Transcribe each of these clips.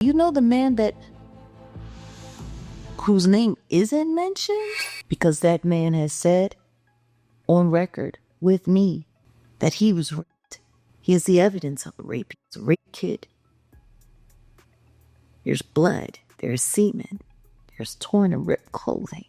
You know the man whose name isn't mentioned? Because that man has said on record with me that he was raped. He has the evidence of a rape. He's a raped kid. There's blood. There's semen. There's torn and ripped clothing.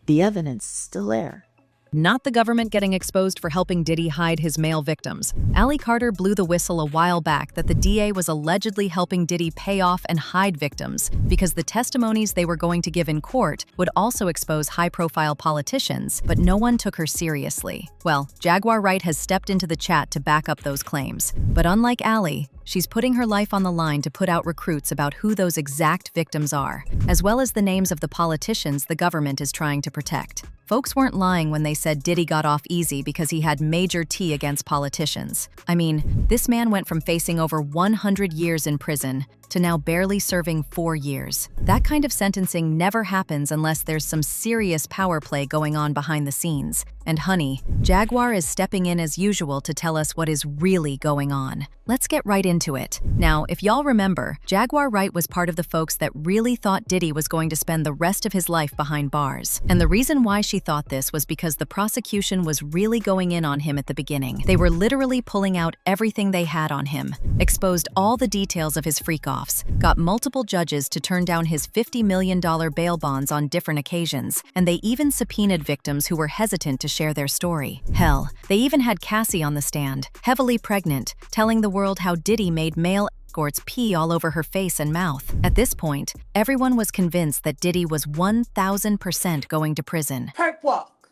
The evidence is still there. Not the government getting exposed for helping Diddy hide his male victims. Ally Carter blew the whistle a while back that the DA was allegedly helping Diddy pay off and hide victims because the testimonies they were going to give in court would also expose high-profile politicians, but no one took her seriously. Well, Jaguar Wright has stepped into the chat to back up those claims. But unlike Ally, she's putting her life on the line to put out recruits about who those exact victims are, as well as the names of the politicians the government is trying to protect. Folks weren't lying when they said Diddy got off easy because he had major T against politicians. I mean, this man went from facing over 100 years in prison to now barely serving 4 years. That kind of sentencing never happens unless there's some serious power play going on behind the scenes. And honey, Jaguar is stepping in as usual to tell us what is really going on. Let's get right into it. Now, if y'all remember, Jaguar Wright was part of the folks that really thought Diddy was going to spend the rest of his life behind bars. And the reason why she thought this was because the prosecution was really going in on him at the beginning. They were literally pulling out everything they had on him, exposed all the details of his freak-offs, got multiple judges to turn down his $50 million bail bonds on different occasions, and they even subpoenaed victims who were hesitant to share their story. Hell, they even had Cassie on the stand, heavily pregnant, telling the world how Diddy made male escorts pee all over her face and mouth. At this point, everyone was convinced that Diddy was 1,000% going to prison. Perk walk.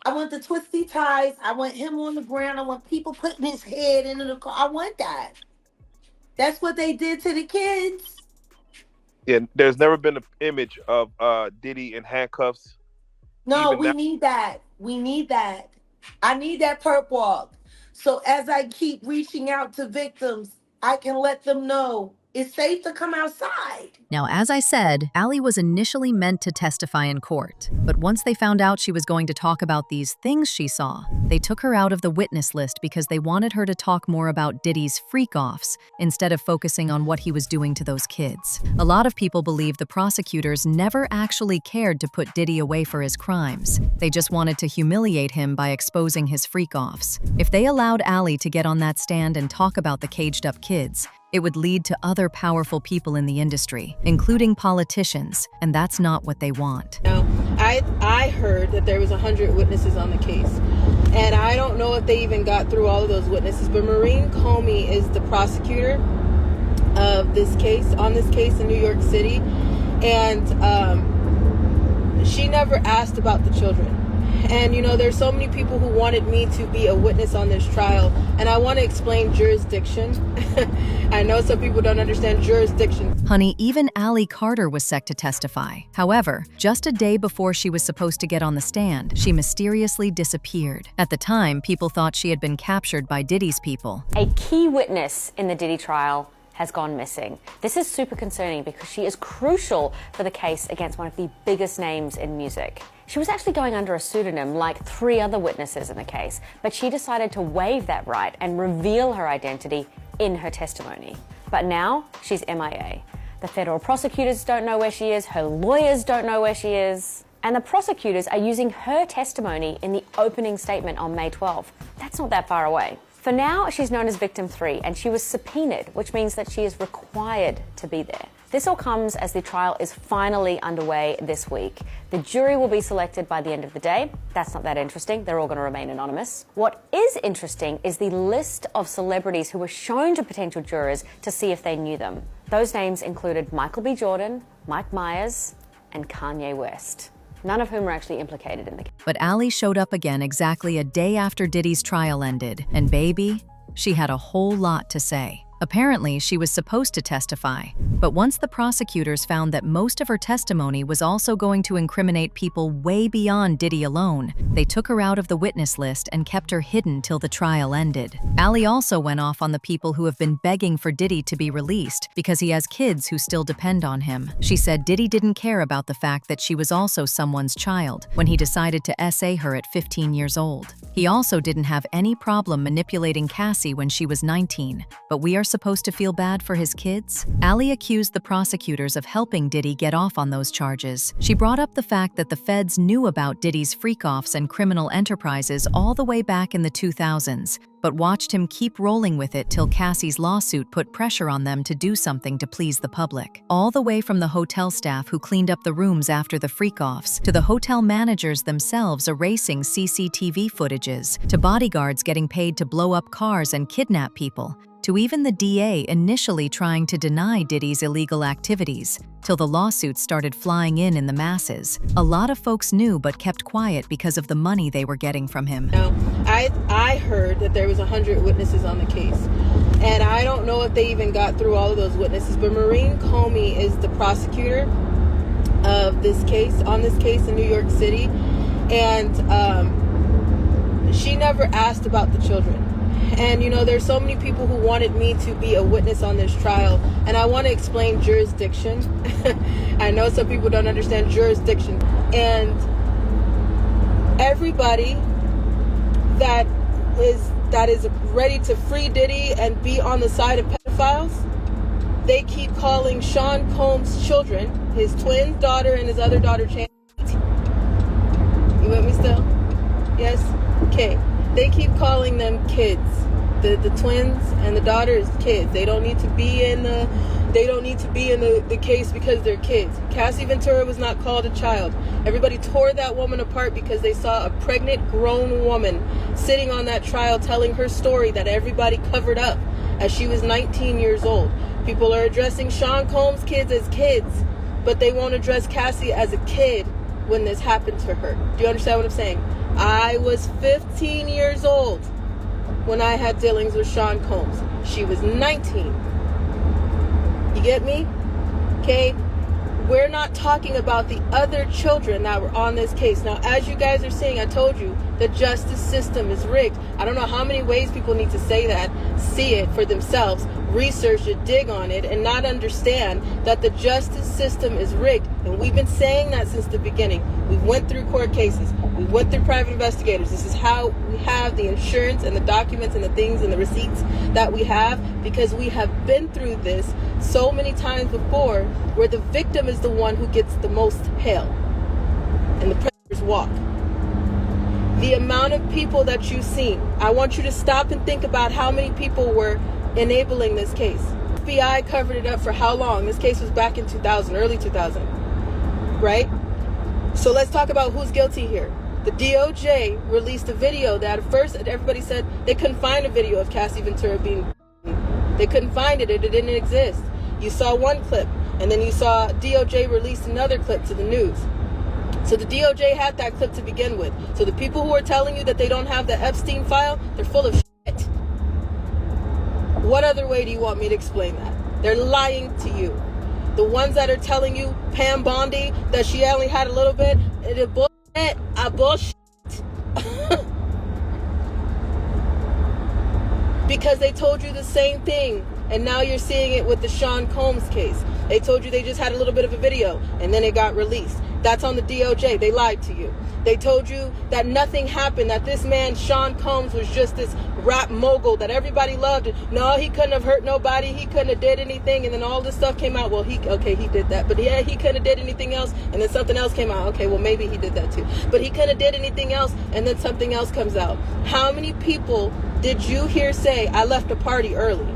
I want the twisty ties. I want him on the ground. I want people putting his head into the car. I want that. That's what they did to the kids. Yeah, there's never been an image of Diddy in handcuffs. No, we need that. We need that. I need that perp walk. So as I keep reaching out to victims, I can let them know it's safe to come outside. Now, as I said, Ally was initially meant to testify in court, but once they found out she was going to talk about these things she saw, they took her out of the witness list because they wanted her to talk more about Diddy's freak-offs instead of focusing on what he was doing to those kids. A lot of people believe the prosecutors never actually cared to put Diddy away for his crimes. They just wanted to humiliate him by exposing his freak-offs. If they allowed Ally to get on that stand and talk about the caged-up kids, it would lead to other powerful people in the industry, including politicians, and that's not what they want. Now, I heard that there was 100 witnesses on the case, and I don't know if they even got through all of those witnesses, but Maureen Comey is the prosecutor of this case, on this case in New York City, and she never asked about the children. And, you know, there's so many people who wanted me to be a witness on this trial, and I want to explain jurisdiction. I know some people don't understand jurisdiction. Honey, even Ally Carter was set to testify. However, just a day before she was supposed to get on the stand, she mysteriously disappeared. At the time, people thought she had been captured by Diddy's people. A key witness in the Diddy trial has gone missing. This is super concerning because she is crucial for the case against one of the biggest names in music. She was actually going under a pseudonym like 3 other witnesses in the case, but she decided to waive that right and reveal her identity in her testimony. But now she's MIA. The federal prosecutors don't know where she is, her lawyers don't know where she is, and the prosecutors are using her testimony in the opening statement on May 12th. That's not that far away. For now, she's known as Victim 3, and she was subpoenaed, which means that she is required to be there. This all comes as the trial is finally underway this week. The jury will be selected by the end of the day. That's not that interesting. They're all going to remain anonymous. What is interesting is the list of celebrities who were shown to potential jurors to see if they knew them. Those names included Michael B. Jordan, Mike Myers, and Kanye West, none of whom are actually implicated in the case. But Ally showed up again exactly a day after Diddy's trial ended, and baby, she had a whole lot to say. Apparently, she was supposed to testify, but once the prosecutors found that most of her testimony was also going to incriminate people way beyond Diddy alone, they took her out of the witness list and kept her hidden till the trial ended. Ally also went off on the people who have been begging for Diddy to be released because he has kids who still depend on him. She said Diddy didn't care about the fact that she was also someone's child when he decided to SA her at 15 years old. He also didn't have any problem manipulating Cassie when she was 19, but we are mayor supposed to feel bad for his kids? Ali accused the prosecutors of helping Diddy get off on those charges. She brought up the fact that the feds knew about Diddy's freak-offs and criminal enterprises all the way back in the 2000s, but watched him keep rolling with it till Cassie's lawsuit put pressure on them to do something to please the public. All the way from the hotel staff who cleaned up the rooms after the freak-offs, to the hotel managers themselves erasing CCTV footages, to bodyguards getting paid to blow up cars and kidnap people, to even the DA initially trying to deny Diddy's illegal activities, till the lawsuits started flying in the masses. A lot of folks knew but kept quiet because of the money they were getting from him. Now, I heard that there was 100 witnesses on the case, and I don't know if they even got through all of those witnesses, but Maureen Comey is the prosecutor of this case, on this case in New York City, and she never asked about the children. And you know, there's so many people who wanted me to be a witness on this trial, and I want to explain jurisdiction. I know some people don't understand jurisdiction, and everybody that is ready to free Diddy and be on the side of pedophiles, they keep calling Sean Combs' children, his twin daughter and his other daughter, You with me still? Yes? Okay. They keep calling them kids. The twins and the daughter is kids. They don't need to be in the case because they're kids. Cassie Ventura was not called a child. Everybody tore that woman apart because they saw a pregnant grown woman sitting on that trial telling her story that everybody covered up as she was 19 years old. People are addressing Sean Combs' kids as kids, but they won't address Cassie as a kid when this happened to her. Do you understand what I'm saying? I was 15 years old when I had dealings with Sean Combs. She was 19. You get me? Okay? We're not talking about the other children that were on this case. Now, as you guys are seeing, I told you, the justice system is rigged. I don't know how many ways people need to say that, see it for themselves, research it, dig on it, and not understand that the justice system is rigged. And we've been saying that since the beginning. We went through court cases. We went through private investigators. This is how we have the insurance and the documents and the things and the receipts that we have, because we have been through this so many times before, where the victim is the one who gets the most hell and the predators walk. The amount of people that you've seen, I want you to stop and think about how many people were enabling this case. FBI covered it up for how long? This case was back in 2000, early 2000, right? So let's talk about who's guilty here. The DOJ released a video that at first everybody said they couldn't find a video of Cassie Ventura being. They couldn't find it. It didn't exist. You saw one clip, and then you saw DOJ released another clip to the news. So the DOJ had that clip to begin with. So the people who are telling you that they don't have the Epstein file, they're full of shit. What other way do you want me to explain that? They're lying to you. The ones that are telling you, Pam Bondi, that she only had a little bit, it's bullshit. Bullshit. Because they told you the same thing, and now you're seeing it with the Sean Combs case. They told you they just had a little bit of a video, and then it got released. That's on the DOJ. They lied to you. They told you that nothing happened, that this man, Sean Combs, was just this rap mogul that everybody loved. No, he couldn't have hurt nobody. He couldn't have did anything. And then all this stuff came out. Well, he did that. But yeah, he couldn't have did anything else. And then something else came out. Okay, well, maybe he did that too. But he couldn't have did anything else. And then something else comes out. How many people did you hear say, I left a party early?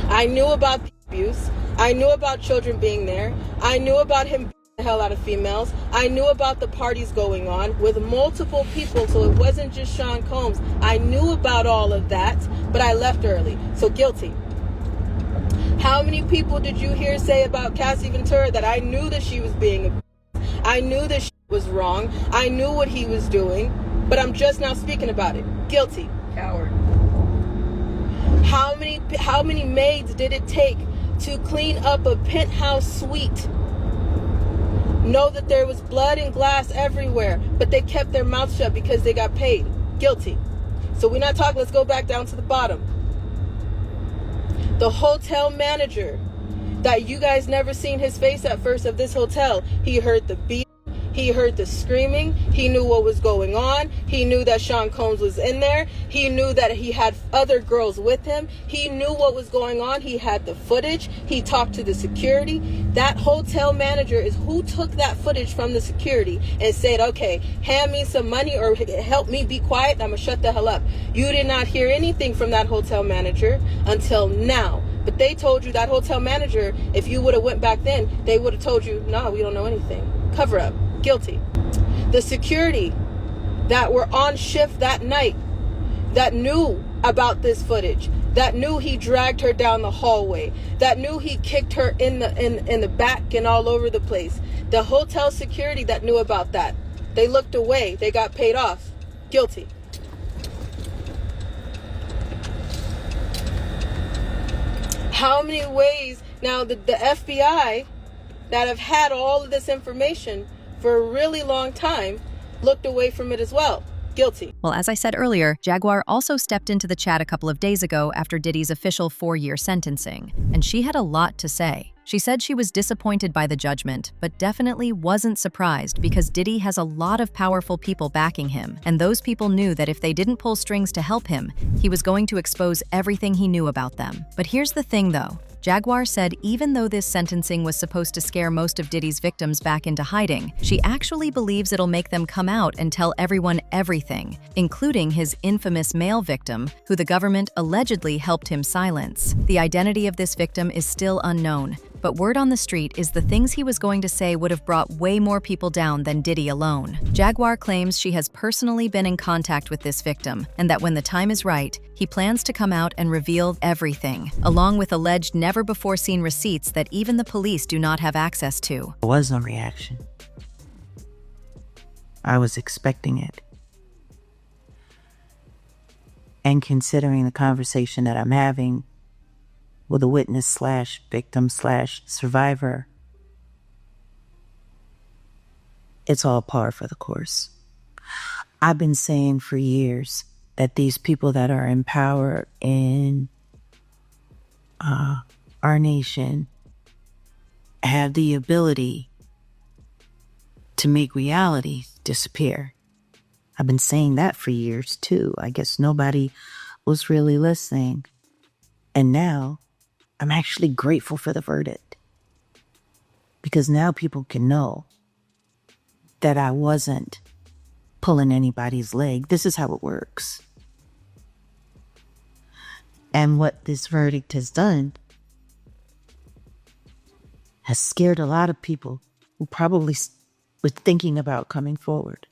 I knew about the abuse. I knew about children being there. I knew about him the hell out of females. I knew about the parties going on with multiple people, so it wasn't just Sean Combs. I knew about all of that, but I left early. So guilty. How many people did you hear say about Cassie Ventura that I knew that she was being abused? I knew that she was wrong. I knew what he was doing, but I'm just now speaking about it. Guilty. Coward. How many maids did it take to clean up a penthouse suite? Know that there was blood and glass everywhere, but they kept their mouth shut because they got paid. Guilty. So we're not talking, let's go back down to the bottom. The hotel manager that you guys never seen his face at first of this hotel, he heard the beat, He heard the screaming. He knew what was going on. He knew that Sean Combs was in there. He knew that he had other girls with him. He knew what was going on. He had the footage. He talked to the security. That hotel manager is who took that footage from the security and said, okay, hand me some money or help me be quiet. I'm going to shut the hell up. You did not hear anything from that hotel manager until now. But they told you, that hotel manager, if you would have went back then, they would have told you, no, we don't know anything. Cover up. Guilty. The security that were on shift that night, that knew about this footage, that knew he dragged her down the hallway, that knew he kicked her in the back and all over the place. The hotel security that knew about that, they looked away. They got paid off. Guilty. How many ways now the FBI that have had all of this information for a really long time looked away from it as well? Guilty. Well, as I said earlier, Jaguar also stepped into the chat a couple of days ago after Diddy's official 4-year sentencing, and she had a lot to say. She said she was disappointed by the judgment, but definitely wasn't surprised because Diddy has a lot of powerful people backing him, and those people knew that if they didn't pull strings to help him, he was going to expose everything he knew about them. But here's the thing though. Jaguar said even though this sentencing was supposed to scare most of Diddy's victims back into hiding, she actually believes it'll make them come out and tell everyone everything, including his infamous male victim, who the government allegedly helped him silence. The identity of this victim is still unknown, but word on the street is the things he was going to say would have brought way more people down than Diddy alone. Jaguar claims she has personally been in contact with this victim, and that when the time is right, he plans to come out and reveal everything, along with alleged never-before-seen receipts that even the police do not have access to. There was no reaction. I was expecting it. And considering the conversation that I'm having with a witness slash victim slash survivor, it's all par for the course. I've been saying for years that these people that are in power in our nation have the ability to make reality disappear. I've been saying that for years too. I guess nobody was really listening. And now I'm actually grateful for the verdict, because now people can know that I wasn't pulling anybody's leg. This is how it works. And what this verdict has done has scared a lot of people who probably were thinking about coming forward.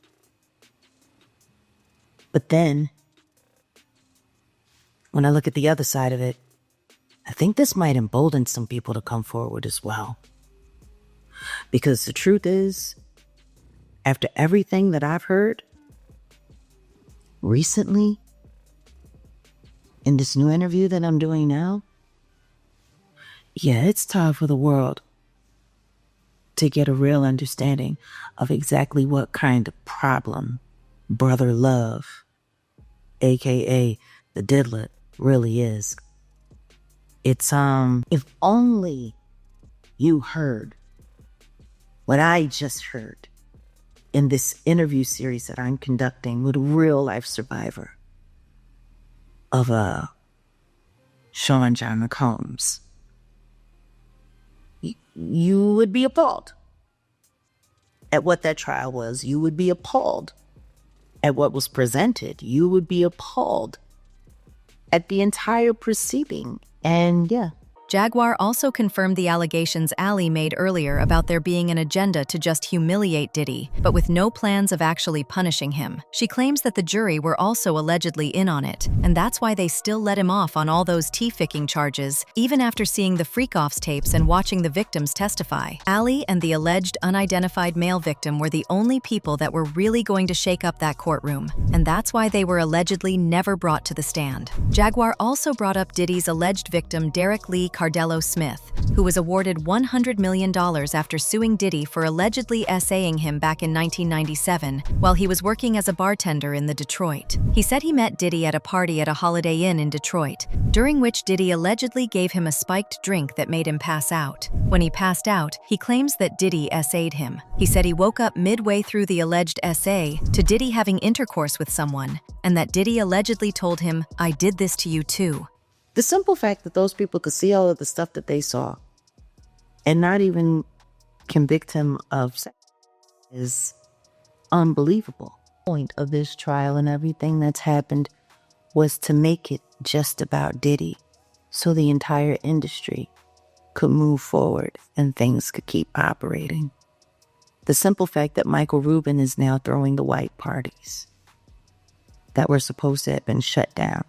But then, when I look at the other side of it, I think this might embolden some people to come forward as well. Because the truth is, after everything that I've heard recently, in this new interview that I'm doing now, yeah, it's time for the world to get a real understanding of exactly what kind of problem brother love, aka the diddler, really is. It's, if only you heard what I just heard in this interview series that I'm conducting with a real life survivor of Sean John Combs, you would be appalled at what that trial was. You would be appalled at what was presented. You would be appalled at the entire proceeding. And yeah. Jaguar also confirmed the allegations Ali made earlier about there being an agenda to just humiliate Diddy, but with no plans of actually punishing him. She claims that the jury were also allegedly in on it, and that's why they still let him off on all those tea-ficking charges, even after seeing the freak-offs tapes and watching the victims testify. Ali and the alleged unidentified male victim were the only people that were really going to shake up that courtroom, and that's why they were allegedly never brought to the stand. Jaguar also brought up Diddy's alleged victim Derek Lee Cardello Smith, who was awarded $100 million after suing Diddy for allegedly essaying him back in 1997 while he was working as a bartender in Detroit. He said he met Diddy at a party at a Holiday Inn in Detroit, during which Diddy allegedly gave him a spiked drink that made him pass out. When he passed out, he claims that Diddy essayed him. He said he woke up midway through the alleged essay to Diddy having intercourse with someone, and that Diddy allegedly told him, "I did this to you too." The simple fact that those people could see all of the stuff that they saw and not even convict him of sex is unbelievable. The point of this trial and everything that's happened was to make it just about Diddy, so the entire industry could move forward and things could keep operating. The simple fact that Michael Rubin is now throwing the white parties that were supposed to have been shut down.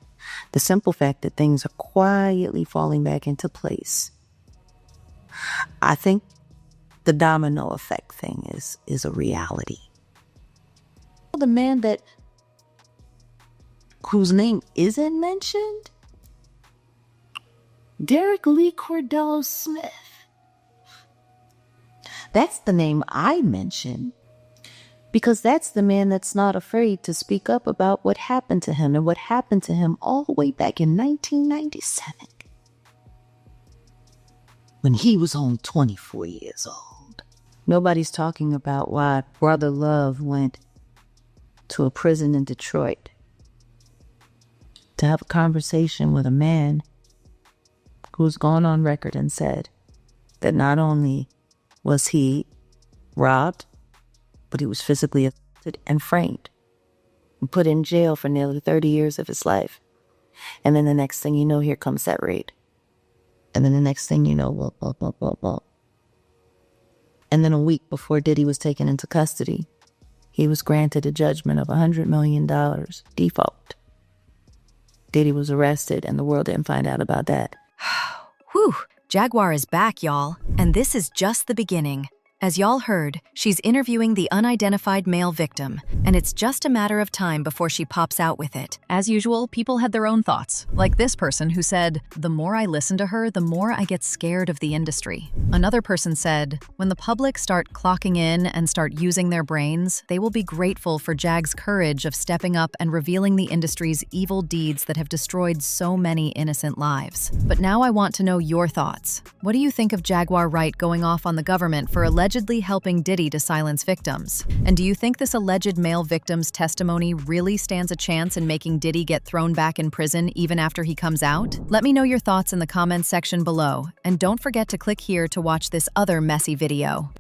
The simple fact that things are quietly falling back into place. I think the domino effect thing is a reality. The man whose name isn't mentioned, Derek Lee Cardello Smith. That's the name I mentioned, because that's the man that's not afraid to speak up about what happened to him, and what happened to him all the way back in 1997, when he was only 24 years old. Nobody's talking about why Brother Love went to a prison in Detroit to have a conversation with a man who's gone on record and said that not only was he robbed, but he was physically assaulted and framed and put in jail for nearly 30 years of his life. And then the next thing you know, here comes that raid. And then the next thing you know, blah, blah, blah, blah. And then a week before Diddy was taken into custody, he was granted a judgment of $100 million default. Diddy was arrested, and the world didn't find out about that. Whew, Jaguar is back, y'all. And this is just the beginning. As y'all heard, she's interviewing the unidentified male victim, and it's just a matter of time before she pops out with it. As usual, people had their own thoughts, like this person who said, "The more I listen to her, the more I get scared of the industry." Another person said, "When the public start clocking in and start using their brains, they will be grateful for Jag's courage of stepping up and revealing the industry's evil deeds that have destroyed so many innocent lives." But now I want to know your thoughts. What do you think of Jaguar Wright going off on the government for allegedly helping Diddy to silence victims? And do you think this alleged male victim's testimony really stands a chance in making Diddy get thrown back in prison even after he comes out? Let me know your thoughts in the comments section below, and don't forget to click here to watch this other messy video.